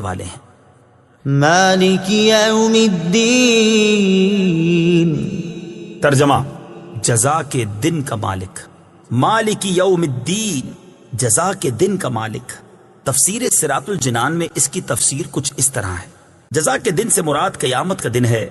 والے ہیں۔ مالک یوم الدین، ترجمہ جزا کے دن کا مالک، مالک یوم الدین جزا کے دن کا مالک۔ تفسیر صراط الجنان میں اس کی تفسیر کچھ اس طرح ہے، جزا کے دن سے مراد قیامت کا دن ہے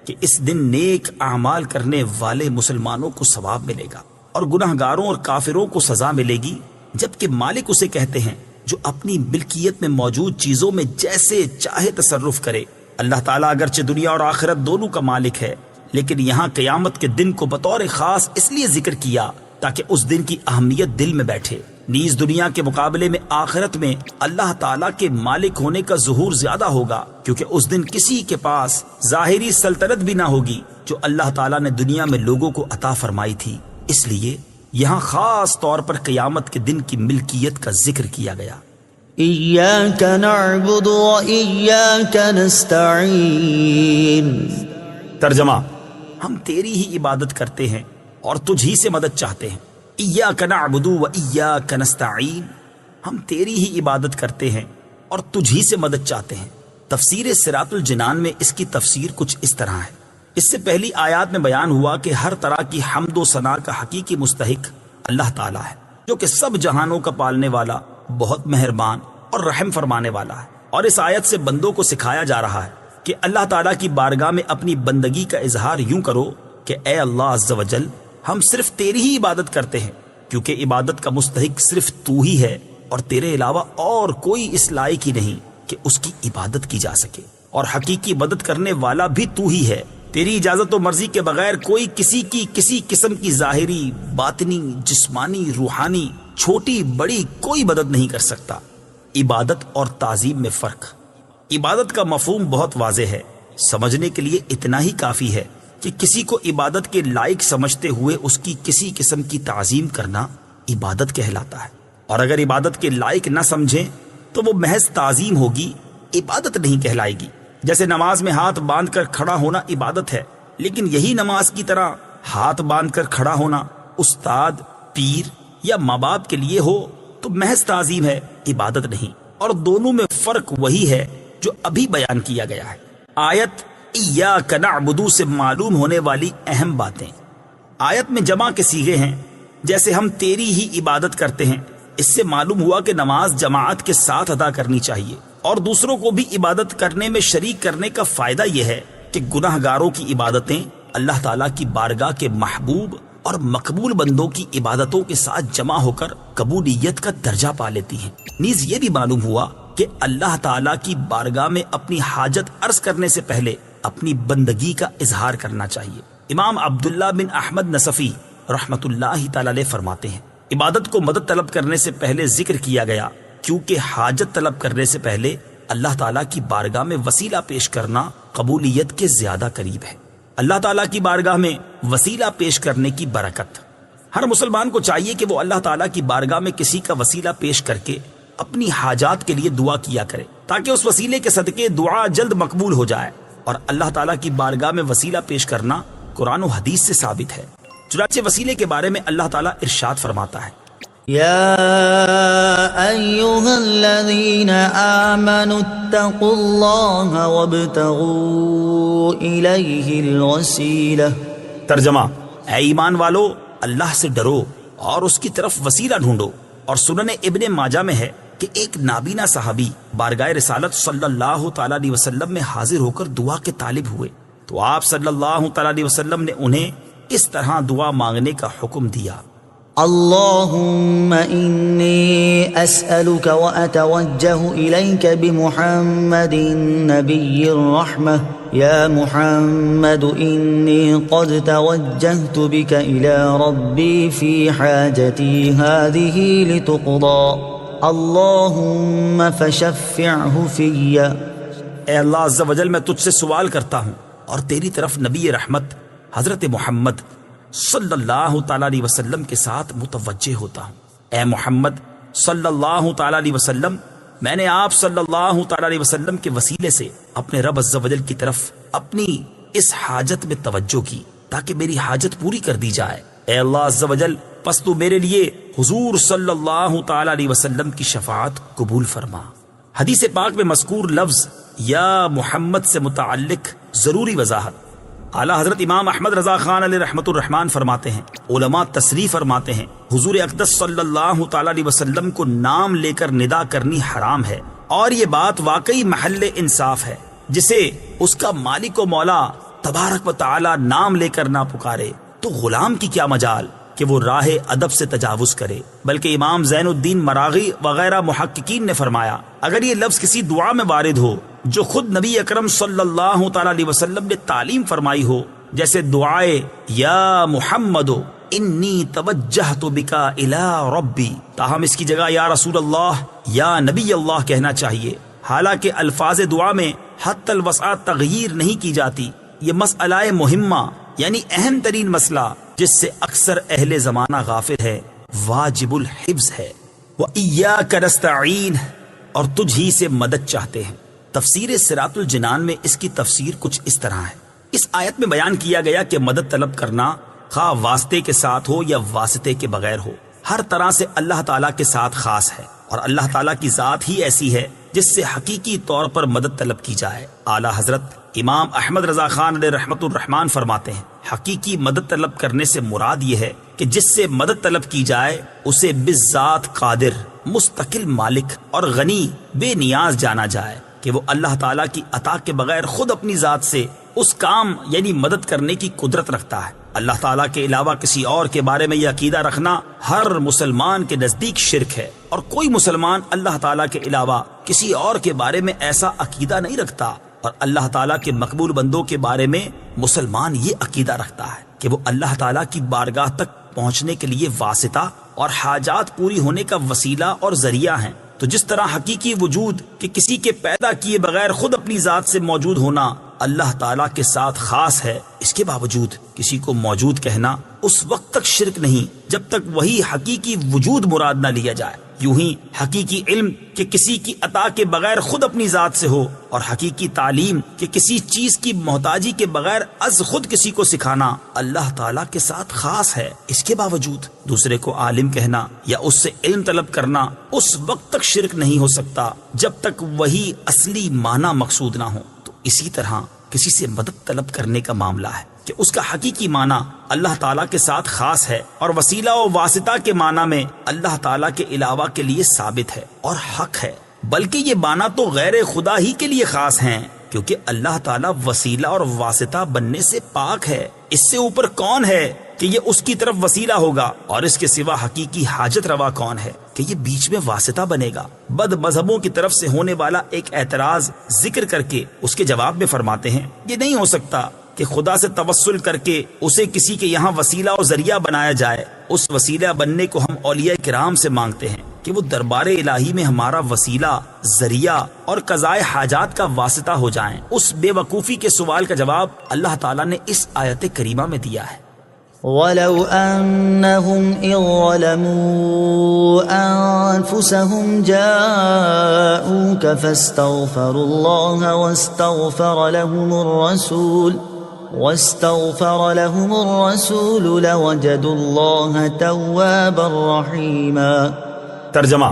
کہ اس دن نیک اعمال کرنے والے مسلمانوں کو ثواب ملے گا اور گناہگاروں اور کافروں کو سزا ملے گی، جبکہ مالک اسے کہتے ہیں جو اپنی ملکیت میں موجود چیزوں میں جیسے چاہے تصرف کرے۔ اللہ تعالیٰ اگرچہ دنیا اور آخرت دونوں کا مالک ہے، لیکن یہاں قیامت کے دن کو بطور خاص اس لیے ذکر کیا تاکہ اس دن کی اہمیت دل میں بیٹھے۔ نیز دنیا کے مقابلے میں آخرت میں اللہ تعالیٰ کے مالک ہونے کا ظہور زیادہ ہوگا، کیونکہ اس دن کسی کے پاس ظاہری سلطنت بھی نہ ہوگی جو اللہ تعالیٰ نے دنیا میں لوگوں کو عطا فرمائی تھی۔ اس لیے یہاں خاص طور پر قیامت کے دن کی ملکیت کا ذکر کیا گیا۔ ایاک نعبد و ایاک نستعین، ترجمہ ہم تیری ہی عبادت کرتے ہیں اور تجھ ہی سے مدد چاہتے ہیں۔ ایاک نعبد و ایاک نستعین، ہم تیری ہی عبادت کرتے ہیں اور تجھ ہی سے مدد چاہتے ہیں۔ تفسیر صراط الجنان میں اس کی تفسیر کچھ اس طرح ہے، اس سے پہلی آیات میں بیان ہوا کہ ہر طرح کی حمد و ثنا کا حقیقی مستحق اللہ تعالیٰ ہے، جو کہ سب جہانوں کا پالنے والا، بہت مہربان اور رحم فرمانے والا ہے۔ اور اس آیت سے بندوں کو سکھایا جا رہا ہے کہ اللہ تعالیٰ کی بارگاہ میں اپنی بندگی کا اظہار یوں کرو کہ اے اللہ عز و جل، ہم صرف تیری ہی عبادت کرتے ہیں، کیونکہ عبادت کا مستحق صرف تو ہی ہے اور تیرے علاوہ اور کوئی اس لائق ہی نہیں کہ اس کی عبادت کی جا سکے، اور حقیقی مدد کرنے والا بھی تو ہی ہے۔ تیری اجازت و مرضی کے بغیر کوئی کسی قسم کی ظاہری، باطنی، جسمانی، روحانی، چھوٹی بڑی کوئی مدد نہیں کر سکتا۔ عبادت اور تعظیم میں فرق۔ عبادت کا مفہوم بہت واضح ہے، سمجھنے کے لیے اتنا ہی کافی ہے کہ کسی کو عبادت کے لائق سمجھتے ہوئے اس کی کسی قسم کی تعظیم کرنا عبادت کہلاتا ہے، اور اگر عبادت کے لائق نہ سمجھیں تو وہ محض تعظیم ہوگی، عبادت نہیں کہلائے گی۔ جیسے نماز میں ہاتھ باندھ کر کھڑا ہونا عبادت ہے، لیکن یہی نماز کی طرح ہاتھ باندھ کر کھڑا ہونا استاد، پیر یا ماں باپ کے لیے ہو تو محض تعظیم ہے، عبادت نہیں۔ اور دونوں میں فرق وہی ہے جو ابھی بیان کیا گیا ہے۔ آیت ایاک نعبد سے معلوم ہونے والی اہم باتیں۔ آیت میں جمع کے صیغے ہیں، جیسے ہم تیری ہی عبادت کرتے ہیں، اس سے معلوم ہوا کہ نماز جماعت کے ساتھ ادا کرنی چاہیے، اور دوسروں کو بھی عبادت کرنے میں شریک کرنے کا فائدہ یہ ہے کہ گناہ گاروں کی عبادتیں اللہ تعالیٰ کی بارگاہ کے محبوب اور مقبول بندوں کی عبادتوں کے ساتھ جمع ہو کر قبولیت کا درجہ پا لیتی ہیں۔ نیز یہ بھی معلوم ہوا کہ اللہ تعالیٰ کی بارگاہ میں اپنی حاجت عرض کرنے سے پہلے اپنی بندگی کا اظہار کرنا چاہیے۔ امام عبداللہ بن احمد نصفی رحمت اللہ تعالی علیہ فرماتے ہیں، عبادت کو مدد طلب کرنے سے پہلے ذکر کیا گیا کیونکہ حاجت طلب کرنے سے پہلے اللہ تعالیٰ کی بارگاہ میں وسیلہ پیش کرنا قبولیت کے زیادہ قریب ہے۔ اللہ تعالیٰ کی بارگاہ میں وسیلہ پیش کرنے کی برکت۔ ہر مسلمان کو چاہیے کہ وہ اللہ تعالیٰ کی بارگاہ میں کسی کا وسیلہ پیش کر کے اپنی حاجات کے لیے دعا کیا کرے، تاکہ اس وسیلے کے صدقے دعا جلد مقبول ہو جائے۔ اور اللہ تعالیٰ کی بارگاہ میں وسیلہ پیش کرنا قرآن و حدیث سے ثابت ہے۔ چنانچہ وسیلے کے بارے میں اللہ تعالیٰ ارشاد فرماتا ہے، یا ایہا الذین آمنوا اتقوا اللہ وابتغوا الیہ الوسیلہ۔ ترجمہ اے ایمان والو، اللہ سے ڈرو اور اس کی طرف وسیلہ ڈھونڈو۔ اور سنن ابن ماجہ میں ہے کہ ایک نابینا صحابی بارگاہ رسالت صلی اللہ تعالیٰ علیہ وسلم میں حاضر ہو کر دعا کے طالب ہوئے، تو آپ صلی اللہ تعالیٰ علیہ وسلم نے انہیں اس طرح دعا مانگنے کا حکم دیا، اللهم إني أسألك وأتوجه إليك بمحمد نبي الرحمة يا محمد إني قد توجهت بك إلى ربي في حاجتي هذه لتقضى اللهم فشفعه في۔ اے اللہ عز و جل، میں تجھ سے سوال کرتا ہوں اور تیری طرف نبی رحمت حضرت محمد صلی اللہ تعالیٰ علیہ وسلم کے ساتھ متوجہ ہوتا ہوں۔ اے محمد صلی اللہ تعالیٰ علیہ وسلم، میں نے آپ صلی اللہ تعالیٰ علیہ وسلم کے وسیلے سے اپنے رب عز و جل کی طرف اپنی اس حاجت میں توجہ کی تاکہ میری حاجت پوری کر دی جائے۔ اے اللہ عز و جل، پس تو میرے لیے حضور صلی اللہ تعالیٰ علیہ وسلم کی شفاعت قبول فرما۔ حدیث پاک میں مذکور لفظ یا محمد سے متعلق ضروری وضاحت اعلیٰ حضرت امام احمد رضا خان علیہ رحمت الرحمان فرماتے ہیں، علماء تصریح فرماتے ہیں حضور اقدس صلی اللہ تعالی علیہ وسلم کو نام لے کر ندا کرنی حرام ہے، اور یہ بات واقعی محل انصاف ہے۔ جسے اس کا مالک و مولا تبارک و تعالی نام لے کر نہ پکارے تو غلام کی کیا مجال کہ وہ راہ ادب سے تجاوز کرے۔ بلکہ امام زین الدین مراغی وغیرہ محققین نے فرمایا اگر یہ لفظ کسی دعا میں وارد ہو جو خود نبی اکرم صلی اللہ تعالی علیہ وسلم نے تعلیم فرمائی ہو، جیسے دعائے یا محمد انی توجہت بکا الی ربی، تاہم اس کی جگہ یا رسول اللہ یا نبی اللہ کہنا چاہیے۔ حالانکہ الفاظ دعا میں حتی الوسع تغییر نہیں کی جاتی۔ یہ مسئلہ مہمہ یعنی اہم ترین مسئلہ جس سے اکثر اہل زمانہ غافل ہے، واجب الحفظ ہے۔ وَإِيَّاكَ نَسْتَعِينُ، اور تجھ ہی سے مدد چاہتے ہیں۔ تفسیر صراط الجنان میں اس کی تفسیر کچھ اس طرح ہے۔ اس آیت میں بیان کیا گیا کہ مدد طلب کرنا خواہ واسطے کے ساتھ ہو یا واسطے کے بغیر ہو، ہر طرح سے اللہ تعالیٰ کے ساتھ خاص ہے، اور اللہ تعالیٰ کی ذات ہی ایسی ہے جس سے حقیقی طور پر مدد طلب کی جائے۔ اعلیٰ حضرت امام احمد رضا خان علیہ رحمت الرحمان فرماتے ہیں حقیقی مدد طلب کرنے سے مراد یہ ہے کہ جس سے مدد طلب کی جائے اسے بالذات قادر، مستقل مالک اور غنی بے نیاز جانا جائے کہ وہ اللہ تعالیٰ کی عطا کے بغیر خود اپنی ذات سے اس کام یعنی مدد کرنے کی قدرت رکھتا ہے۔ اللہ تعالیٰ کے علاوہ کسی اور کے بارے میں یہ عقیدہ رکھنا ہر مسلمان کے نزدیک شرک ہے، اور کوئی مسلمان اللہ تعالیٰ کے علاوہ کسی اور کے بارے میں ایسا عقیدہ نہیں رکھتا، اور اللہ تعالیٰ کے مقبول بندوں کے بارے میں مسلمان یہ عقیدہ رکھتا ہے کہ وہ اللہ تعالیٰ کی بارگاہ تک پہنچنے کے لیے واسطہ اور حاجات پوری ہونے کا وسیلہ اور ذریعہ ہیں۔ تو جس طرح حقیقی وجود کہ کسی کے پیدا کیے بغیر خود اپنی ذات سے موجود ہونا اللہ تعالیٰ کے ساتھ خاص ہے، اس کے باوجود کسی کو موجود کہنا اس وقت تک شرک نہیں جب تک وہی حقیقی وجود مراد نہ لیا جائے۔ یوں ہی حقیقی علم کہ کسی کی عطا کے بغیر خود اپنی ذات سے ہو، اور حقیقی تعلیم کہ کسی چیز کی محتاجی کے بغیر از خود کسی کو سکھانا اللہ تعالیٰ کے ساتھ خاص ہے، اس کے باوجود دوسرے کو عالم کہنا یا اس سے علم طلب کرنا اس وقت تک شرک نہیں ہو سکتا جب تک وہی اصلی معنی مقصود نہ ہو۔ تو اسی طرح کسی سے مدد طلب کرنے کا معاملہ ہے کہ اس کا حقیقی معنی اللہ تعالیٰ کے ساتھ خاص ہے، اور وسیلہ و واسطہ کے معنی میں اللہ تعالیٰ کے علاوہ کے لیے ثابت ہے اور حق ہے، بلکہ یہ معنی تو غیر خدا ہی کے لیے خاص ہیں، کیونکہ اللہ تعالیٰ وسیلہ اور واسطہ بننے سے پاک ہے۔ اس سے اوپر کون ہے کہ یہ اس کی طرف وسیلہ ہوگا، اور اس کے سوا حقیقی حاجت روا کون ہے کہ یہ بیچ میں واسطہ بنے گا؟ بد مذہبوں کی طرف سے ہونے والا ایک اعتراض ذکر کر کے اس کے جواب میں فرماتے ہیں یہ نہیں ہو سکتا کہ خدا سے توسل کر کے اسے کسی کے یہاں وسیلہ اور ذریعہ بنایا جائے۔ اس وسیلہ بننے کو ہم اولیاء کرام سے مانگتے ہیں کہ وہ دربار الہی میں ہمارا وسیلہ، ذریعہ اور قضاء حاجات کا واسطہ ہو جائیں۔ اس بے وقوفی کے سوال کا جواب اللہ تعالیٰ نے اس آیت کریمہ میں دیا ہے۔ وَلَوْ أَنَّهُمْ إِذْ ظَلَمُوا أَنفُسَهُمْ جَاءُوكَ فَاسْتَغْفَرُوا اللَّهَ واستغفر لهم الرسول لوجدوا الله توابا رحيما۔ ترجمہ،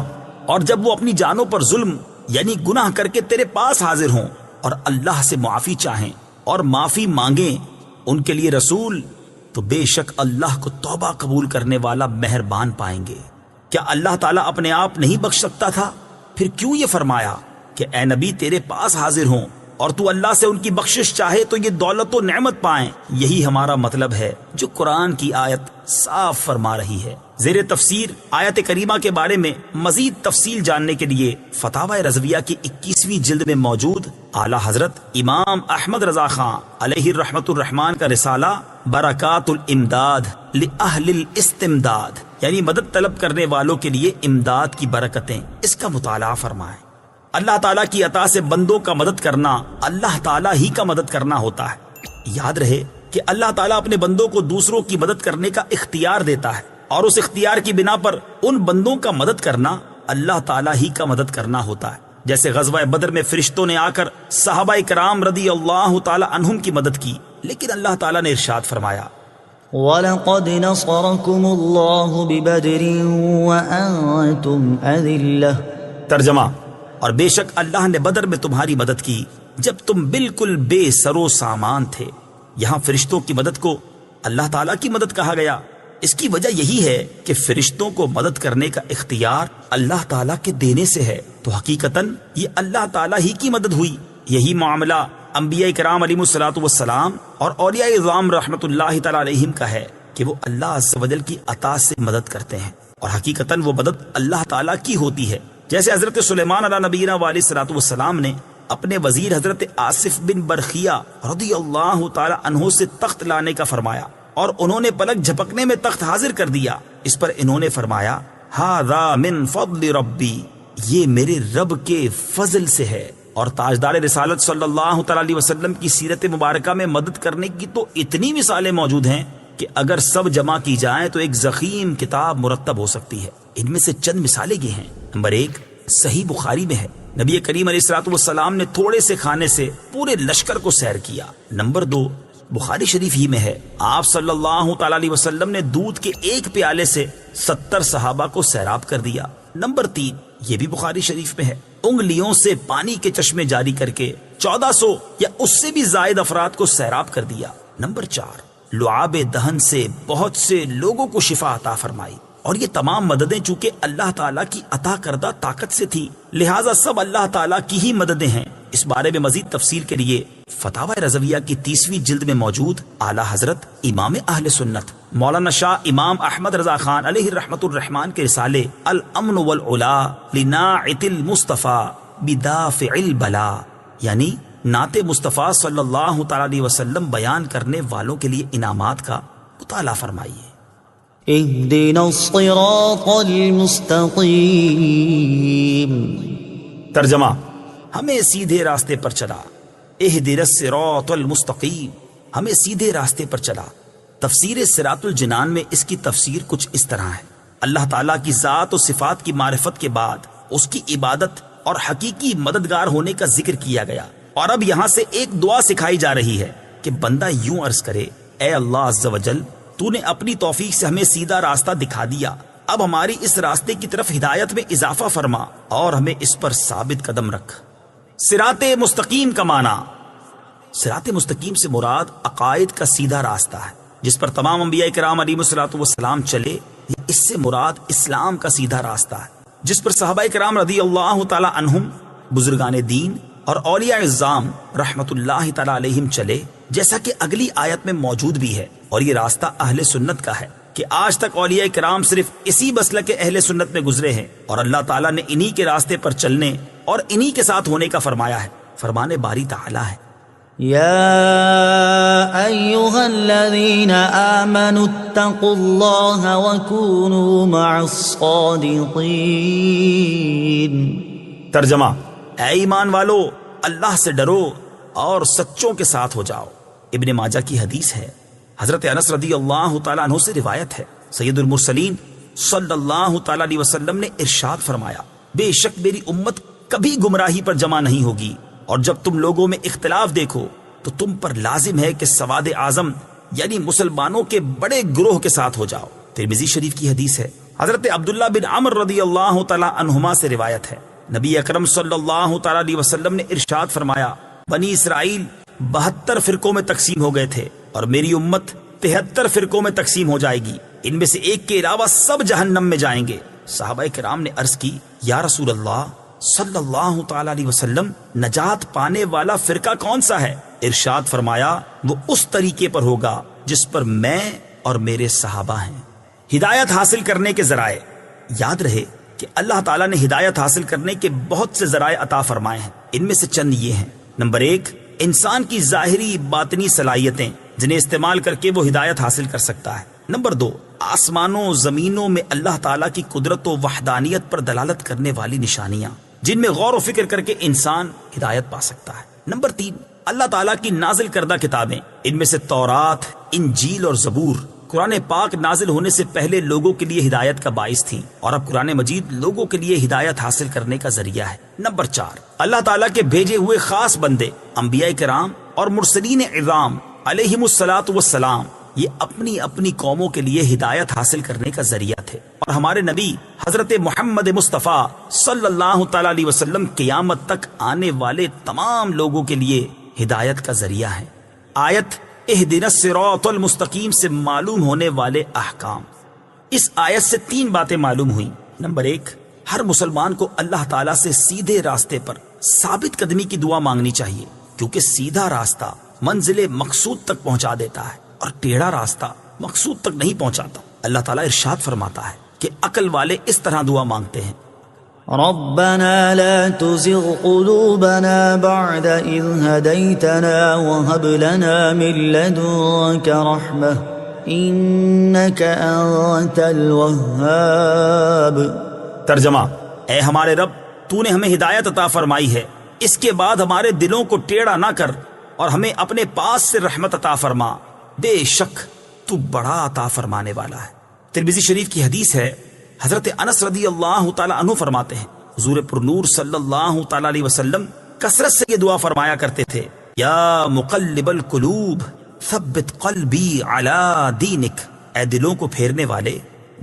اور جب وہ اپنی جانوں پر ظلم یعنی گناہ کر کے تیرے پاس حاضر ہوں اور اللہ سے معافی چاہیں اور معافی مانگیں ان کے لیے رسول، تو بے شک اللہ کو توبہ قبول کرنے والا مہربان پائیں گے۔ کیا اللہ تعالیٰ اپنے آپ نہیں بخش سکتا تھا؟ پھر کیوں یہ فرمایا کہ اے نبی تیرے پاس حاضر ہوں اور تو اللہ سے ان کی بخشش چاہے تو یہ دولت و نعمت پائیں؟ یہی ہمارا مطلب ہے جو قرآن کی آیت صاف فرما رہی ہے۔ زیر تفسیر آیت کریمہ کے بارے میں مزید تفصیل جاننے کے لیے فتاوی رضویہ کی 21ویں جلد میں موجود اعلیٰ حضرت امام احمد رضا خان علیہ رحمت الرحمان کا رسالہ برکات الامداد لأہل الاستمداد یعنی مدد طلب کرنے والوں کے لیے امداد کی برکتیں، اس کا مطالعہ فرمائیں۔ اللہ تعالیٰ کی عطا سے بندوں کا مدد کرنا اللہ تعالیٰ ہی کا مدد کرنا ہوتا ہے۔ یاد رہے کہ اللہ تعالیٰ اپنے بندوں کو دوسروں کی مدد کرنے کا اختیار دیتا ہے، اور اس اختیار کی بنا پر ان بندوں کا مدد کرنا اللہ تعالیٰ ہی کا مدد کرنا ہوتا ہے۔ جیسے غزوہ بدر میں فرشتوں نے آ کر صحابہ کرام رضی اللہ تعالیٰ عنہم کی مدد کی، لیکن اللہ تعالیٰ نے ارشاد فرمایا وَلَقَدْ نَصَرَكُمُ اللَّهُ بِبَدْرٍ وَأَنْتُمْ أَذِلَّةٌ۔ ترجمہ، اور بے شک اللہ نے بدر میں تمہاری مدد کی جب تم بالکل بے سر و سامان تھے۔ یہاں فرشتوں کی مدد کو اللہ تعالیٰ کی مدد کہا گیا۔ اس کی وجہ یہی ہے کہ فرشتوں کو مدد کرنے کا اختیار اللہ تعالیٰ کے دینے سے ہے، تو حقیقتاً یہ اللہ تعالیٰ ہی کی مدد ہوئی۔ یہی معاملہ انبیاء کرام علیہ الصلوۃ والسلام اور اولیاء اعظام رحمۃ اللہ تعالیٰ علیہم کا ہے کہ وہ اللہ عز و جل کی عطا سے مدد کرتے ہیں، اور حقیقتاً وہ مدد اللہ تعالیٰ کی ہوتی ہے۔ جیسے حضرت سلیمان علیہ نبینا علیہ الصلوۃ والسلام نے اپنے وزیر حضرت آصف بن برخیہ رضی اللہ تعالی عنہ سے تخت لانے کا فرمایا، اور انہوں نے پلک جھپکنے میں تخت حاضر کر دیا۔ اس پر انہوں نے فرمایا ھذا من فضل ربی، یہ میرے رب کے فضل سے ہے۔ اور تاجدار رسالت صلی اللہ تعالی علیہ وسلم کی سیرت مبارکہ میں مدد کرنے کی تو اتنی مثالیں موجود ہیں کہ اگر سب جمع کی جائیں تو ایک ضخیم کتاب مرتب ہو سکتی ہے۔ ان میں سے چند مثالیں یہ ہیں۔ نمبر 1 صحیح بخاری میں ہے، نبی کریم علیہ الصلوۃ والسلام نے تھوڑے سے کھانے سے پورے لشکر کو سیر کیا۔ نمبر 2 بخاری شریف ہی میں ہے، آپ صلی اللہ تعالی علیہ وسلم نے دودھ کے ایک پیالے سے 70 صحابہ کو سیراب کر دیا۔ نمبر 3 یہ بھی بخاری شریف میں ہے، انگلیوں سے پانی کے چشمے جاری کر کے 1400 یا اس سے بھی زائد افراد کو سیراب کر دیا۔ نمبر 4 لعاب دہن سے بہت سے لوگوں کو شفا عطا فرمائی، اور یہ تمام مددیں چونکہ اللہ تعالیٰ کی عطا کردہ طاقت سے تھی، لہٰذا سب اللہ تعالیٰ کی ہی مددیں ہیں۔ اس بارے میں مزید تفصیل کے لیے فتاوی رضویہ کی 30ویں جلد میں موجود اعلیٰ حضرت امام اہل سنت مولانا شاہ امام احمد رضا خان علیہ رحمت الرحمان کے رسالے الامن والعلا لناعت المصطفیٰ بدافع البلا، یعنی نعت مصطفیٰ صلی اللہ تعالی علیہ وسلم بیان کرنے والوں کے لیے انعامات کا مطالعہ فرمائیے۔ اهدنا الصراط المستقیم، ترجمہ ہمیں سیدھے راستے پر چلا، اہدنا الصراط المستقیم، ہمیں سیدھے راستے پر چلا۔ تفسیر صراط الجنان میں اس کی تفسیر کچھ اس طرح ہے، اللہ تعالیٰ کی ذات و صفات کی معرفت کے بعد اس کی عبادت اور حقیقی مددگار ہونے کا ذکر کیا گیا، اور اب یہاں سے ایک دعا سکھائی جا رہی ہے کہ بندہ یوں عرض کرے، اے اللہ عز و جل، تو نے اپنی توفیق سے ہمیں سیدھا راستہ دکھا دیا، اب ہماری اس راستے کی طرف ہدایت میں اضافہ فرما اور ہمیں اس پر ثابت قدم رکھ۔ صراط مستقیم کا معنی، صراط مستقیم سے مراد عقائد کا سیدھا راستہ ہے جس پر تمام انبیاء کرام علیہ الصلوۃ والسلام چلے، یا اس سے مراد اسلام کا سیدھا راستہ ہے جس پر صحابہ کرام رضی اللہ تعالی عنہم، بزرگان دین اور اولیاء اعظام رحمت اللہ تعالی علیہم چلے، جیسا کہ اگلی آیت میں موجود بھی ہے۔ اور یہ راستہ اہل سنت کا ہے کہ آج تک اولیاء کرام صرف اسی مسلک کے اہل سنت میں گزرے ہیں، اور اللہ تعالیٰ نے انہی کے راستے پر چلنے اور انہی کے ساتھ ہونے کا فرمایا ہے۔ فرمان باری تعالیٰ ہے، يا أيها الذين آمنوا اتقوا الله وكونوا مع الصادقين۔ ترجمہ اے ایمان والو، اللہ سے ڈرو اور سچوں کے ساتھ ہو جاؤ۔ ابن ماجہ کی حدیث ہے، حضرت انس رضی اللہ تعالیٰ عنہ سے روایت ہے، سید المرسلین صلی اللہ تعالیٰ علیہ وسلم نے ارشاد فرمایا، بے شک میری امت کبھی گمراہی پر جمع نہیں ہوگی، اور جب تم لوگوں میں اختلاف دیکھو تو تم پر لازم ہے کہ سواد اعظم یعنی مسلمانوں کے بڑے گروہ کے ساتھ ہو جاؤ۔ ترمذی شریف کی حدیث ہے، حضرت عبداللہ بن عمر رضی اللہ تعالیٰ عنہما سے روایت ہے، نبی اکرم صلی اللہ تعالیٰ علیہ وسلم نے ارشاد فرمایا، بنی اسرائیل 72 فرقوں میں تقسیم ہو گئے تھے، اور میری امت 73 فرقوں میں تقسیم ہو جائے گی، ان میں سے ایک کے علاوہ سب جہنم میں جائیں گے۔ صحابہ کرام نے عرض کی، یا رسول اللہ صلی اللہ تعالی علیہ وسلم، نجات پانے والا فرقہ کون سا ہے؟ ارشاد فرمایا، وہ اس طریقے پر ہوگا جس پر میں اور میرے صحابہ ہیں۔ ہدایت حاصل کرنے کے ذرائع، یاد رہے کہ اللہ تعالیٰ نے ہدایت حاصل کرنے کے بہت سے ذرائع عطا فرمائے ہیں، ان میں سے چند یہ ہیں۔ نمبر 1 انسان کی ظاہری باطنی صلاحیتیں جنہیں استعمال کر کے وہ ہدایت حاصل کر سکتا ہے۔ نمبر 2 آسمانوں زمینوں میں اللہ تعالیٰ کی قدرت و وحدانیت پر دلالت کرنے والی نشانیاں جن میں غور و فکر کر کے انسان ہدایت پا سکتا ہے۔ نمبر 3 اللہ تعالیٰ کی نازل کردہ کتابیں، ان میں سے تورات، انجیل اور زبور قرآن پاک نازل ہونے سے پہلے لوگوں کے لیے ہدایت کا باعث تھیں، اور اب قرآن مجید لوگوں کے لیے ہدایت حاصل کرنے کا ذریعہ ہے۔ نمبر 4 اللہ تعالیٰ کے بھیجے ہوئے خاص بندے انبیاء کرام اور مرسلین اعظام علیہم الصلاۃ والسلام یہ اپنی اپنی قوموں کے لیے ہدایت حاصل کرنے کا ذریعہ تھے، اور ہمارے نبی حضرت محمد مصطفیٰ صلی اللہ تعالی علیہ وسلم قیامت تک آنے والے تمام لوگوں کے لیے ہدایت کا ذریعہ ہے۔ آیت اہدنا الصراط المستقیم سے معلوم ہونے والے احکام۔ اس آیت سے 3 باتیں معلوم ہوئیں۔ نمبر 1، ہر مسلمان کو اللہ تعالیٰ سے سیدھے راستے پر ثابت قدمی کی دعا مانگنی چاہیے، کیونکہ سیدھا راستہ منزل مقصود تک پہنچا دیتا ہے اور ٹیڑھا راستہ مقصود تک نہیں پہنچاتا۔ اللہ تعالیٰ ارشاد فرماتا ہے کہ عقل والے اس طرح دعا مانگتے ہیں، ربنا لا تزغ قلوبنا بعد إذ هديتنا وهب لنا من لدنك رحمة إنك أنت الوهاب۔ ترجمہ، اے ہمارے رب، تو نے ہمیں ہدایت عطا فرمائی ہے، اس کے بعد ہمارے دلوں کو ٹیڑھا نہ کر اور ہمیں اپنے پاس سے رحمت عطا فرما، بے شک تو بڑا عطا فرمانے والا ہے۔ ترمذی شریف کی حدیث ہے، حضرت انس رضی اللہ تعالی عنہ فرماتے ہیں، حضور پرنور صلی اللہ تعالی علیہ وسلم کثرت سے یہ دعا فرمایا کرتے تھے، یا مقلب القلوب ثبت قلبی علی دینک، اے دلوں کو پھیرنے والے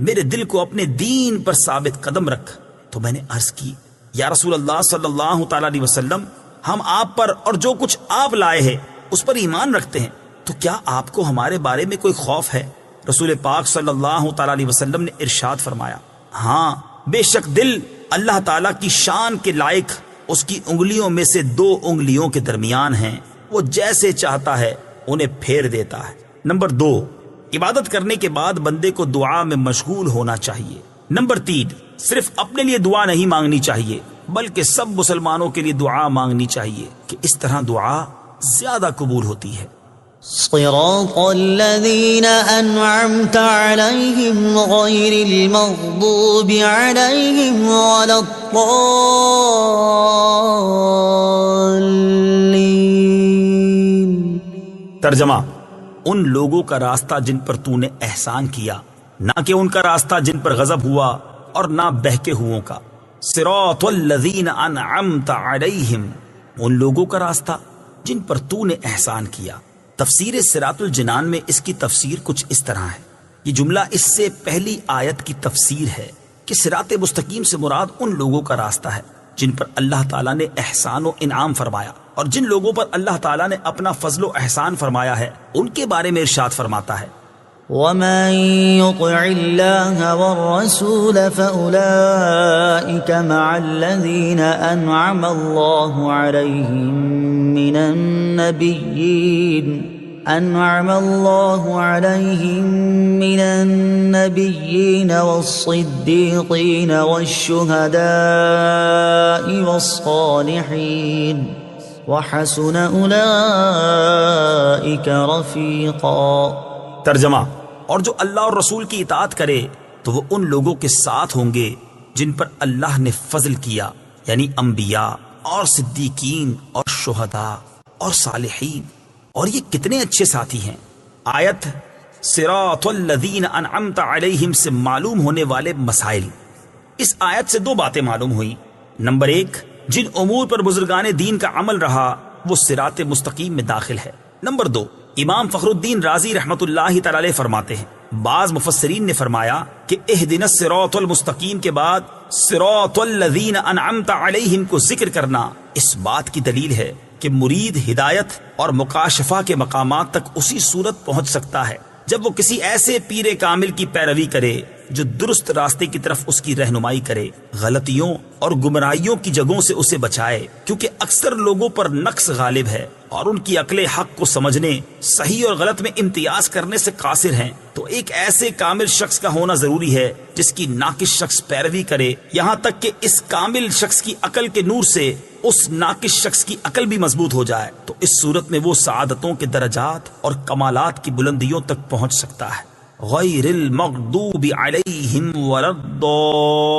میرے دل کو اپنے دین پر ثابت قدم رکھ۔ تو میں نے عرض کی، یا رسول اللہ صلی اللہ تعالی علیہ وسلم، ہم آپ پر اور جو کچھ آپ لائے ہیں اس پر ایمان رکھتے ہیں، تو کیا آپ کو ہمارے بارے میں کوئی خوف ہے؟ رسول پاک صلی اللہ تعالی علیہ وسلم نے ارشاد فرمایا، ہاں بے شک دل اللہ تعالیٰ کی شان کے لائق اس کی انگلیوں میں سے 2 انگلیوں کے درمیان ہیں، وہ جیسے چاہتا ہے انہیں پھیر دیتا ہے۔ نمبر 2، عبادت کرنے کے بعد بندے کو دعا میں مشغول ہونا چاہیے۔ نمبر 3، صرف اپنے لیے دعا نہیں مانگنی چاہیے بلکہ سب مسلمانوں کے لیے دعا مانگنی چاہیے، کہ اس طرح دعا زیادہ قبول ہوتی ہے۔ صراط الذين أنعمت عليهم غير المغضوب عليهم ولا الضالين۔ ترجمہ، ان لوگوں کا راستہ جن پر تو نے احسان کیا، نہ کہ ان کا راستہ جن پر غضب ہوا اور نہ بہکے ہوئوں کا۔ صراط الذین انعمت علیہم، ان لوگوں کا راستہ جن پر تو نے احسان کیا۔ تفسیر صراط الجنان میں اس کی تفسیر کچھ اس طرح ہے، یہ جملہ اس سے پہلی آیت کی تفسیر ہے کہ صراط مستقیم سے مراد ان لوگوں کا راستہ ہے جن پر اللہ تعالیٰ نے احسان و انعام فرمایا، اور جن لوگوں پر اللہ تعالیٰ نے اپنا فضل و احسان فرمایا ہے ان کے بارے میں ارشاد فرماتا ہے، ومن يطع الله والرسول فأولئك مع الذين أنعم الله عليهم من النبيين والصديقين والشهداء والصالحين وحسن أولئك رفيقا۔ ترجمہ، اور جو اللہ اور رسول کی اطاعت کرے تو وہ ان لوگوں کے ساتھ ہوں گے جن پر اللہ نے فضل کیا، یعنی انبیاء اور صدیقین اور شہداء اور صالحین، اور یہ کتنے اچھے ساتھی ہیں۔ آیت صراط الذین انعمت علیہم سے معلوم ہونے والے مسائل۔ اس آیت سے 2 باتیں معلوم ہوئی۔ نمبر 1، جن امور پر بزرگان دین کا عمل رہا وہ صراط مستقیم میں داخل ہے۔ نمبر 2، امام فخر الدین رازی رحمت اللہ تعالی علیہ فرماتے ہیں، بعض مفسرین نے فرمایا کہ اہدنا الصراط المستقیم کے بعد صراط الذین انعمت علیہم کو ذکر کرنا اس بات کی دلیل ہے کہ مرید ہدایت اور مکاشفہ کے مقامات تک اسی صورت پہنچ سکتا ہے جب وہ کسی ایسے پیر کامل کی پیروی کرے جو درست راستے کی طرف اس کی رہنمائی کرے، غلطیوں اور گمراہیوں کی جگہوں سے اسے بچائے، کیونکہ اکثر لوگوں پر نقص غالب ہے اور ان کی عقل حق کو سمجھنے، صحیح اور غلط میں امتیاز کرنے سے قاصر ہیں۔ تو ایک ایسے کامل شخص کا ہونا ضروری ہے جس کی ناقص شخص پیروی کرے، یہاں تک کہ اس کامل شخص کی عقل کے نور سے اس ناقص شخص کی عقل بھی مضبوط ہو جائے، تو اس صورت میں وہ سعادتوں کے درجات اور کمالات کی بلندیوں تک پہنچ سکتا ہے۔ غیر المغضوب علیہم ولا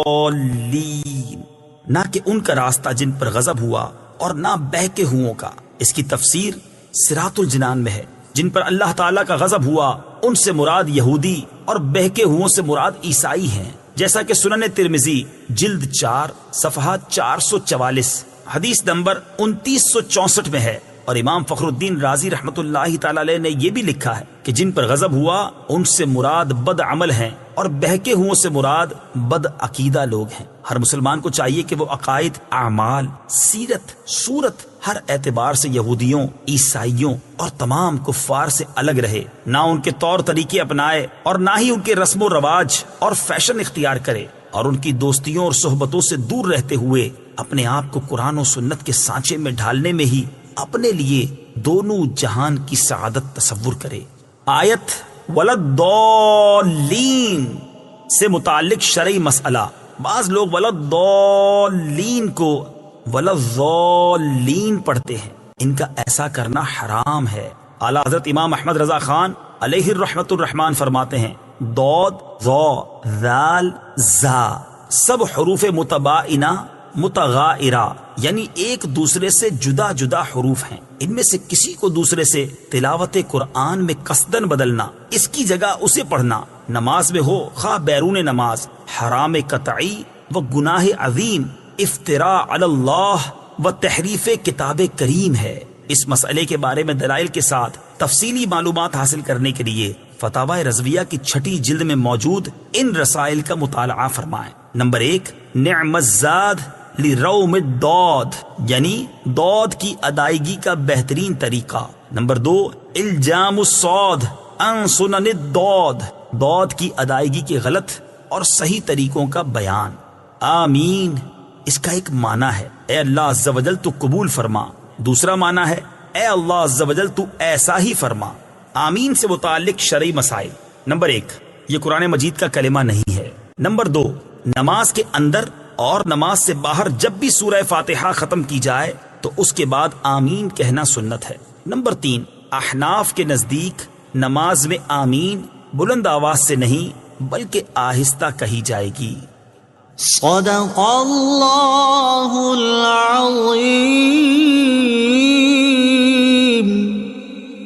الضالین، نہ کہ ان کا راستہ جن پر غضب ہوا اور نہ بہکے ہوئوں کا۔ اس کی تفسیر صراط الجنان میں ہے، جن پر اللہ تعالیٰ کا غضب ہوا ان سے مراد یہودی اور بہکے ہوئوں سے مراد عیسائی ہیں، جیسا کہ سنن ترمذی جلد 4 صفحہ 444 حدیث نمبر 2964 میں ہے۔ اور امام فخر الدین رازی رحمت اللہ تعالی علیہ نے یہ بھی لکھا ہے کہ جن پر غضب ہوا ان سے مراد بد عمل ہیں اور بہکے ہوئوں سے مراد بد عقیدہ لوگ ہیں۔ ہر مسلمان کو چاہیے کہ وہ عقائد، اعمال، سیرت، صورت ہر اعتبار سے یہودیوں، عیسائیوں اور تمام کفار سے الگ رہے، نہ ان کے طور طریقے اپنائے اور نہ ہی ان کے رسم و رواج اور فیشن اختیار کرے، اور ان کی دوستیوں اور صحبتوں سے دور رہتے ہوئے اپنے آپ کو قرآن و سنت کے سانچے میں ڈھالنے میں ہی اپنے لیے دونوں جہان کی سعادت تصور کرے۔ آیت ولداللین سے متعلق شرعی مسئلہ، بعض لوگ ولداللین کو ولداللین پڑھتے ہیں، ان کا ایسا کرنا حرام ہے۔ اعلیٰ حضرت امام احمد رضا خان علیہ الرحمت الرحمان فرماتے ہیں ضاد، ظا، ذال، زا سب حروف متباینہ متغائرہ یعنی ایک دوسرے سے جدا جدا حروف ہیں، ان میں سے کسی کو دوسرے سے تلاوت قرآن میں قصدن بدلنا، اس کی جگہ اسے پڑھنا، نماز میں ہو خواہ بیرون نماز، حرام قطعی و گناہ عظیم، افتراء علی اللہ و تحریف کتاب کریم ہے۔ اس مسئلے کے بارے میں دلائل کے ساتھ تفصیلی معلومات حاصل کرنے کے لیے فتاوی رضویہ کی 6 جلد میں موجود ان رسائل کا مطالعہ فرمائیں۔ نمبر 1، نعم الزاد لروم الضاد یعنی ضاد کی ادائیگی کا بہترین طریقہ۔ نمبر 2، الجام الصاد عن سنن الضاد ضاد کی ادائیگی کے غلط اور صحیح طریقوں کا بیان۔ آمین اس کا ایک معنی ہے اے اللہ عز و جل تو قبول فرما، دوسرا معنی ہے اے اللہ عز و جل تو ایسا ہی فرما۔ آمین سے متعلق شرعی مسائل۔ نمبر 1، یہ قرآن مجید کا کلمہ نہیں ہے۔ نمبر 2، نماز کے اندر اور نماز سے باہر جب بھی سورہ فاتحہ ختم کی جائے تو اس کے بعد آمین کہنا سنت ہے۔ نمبر 3، احناف کے نزدیک نماز میں آمین بلند آواز سے نہیں بلکہ آہستہ کہی جائے گی۔ صدق اللہ العظیم۔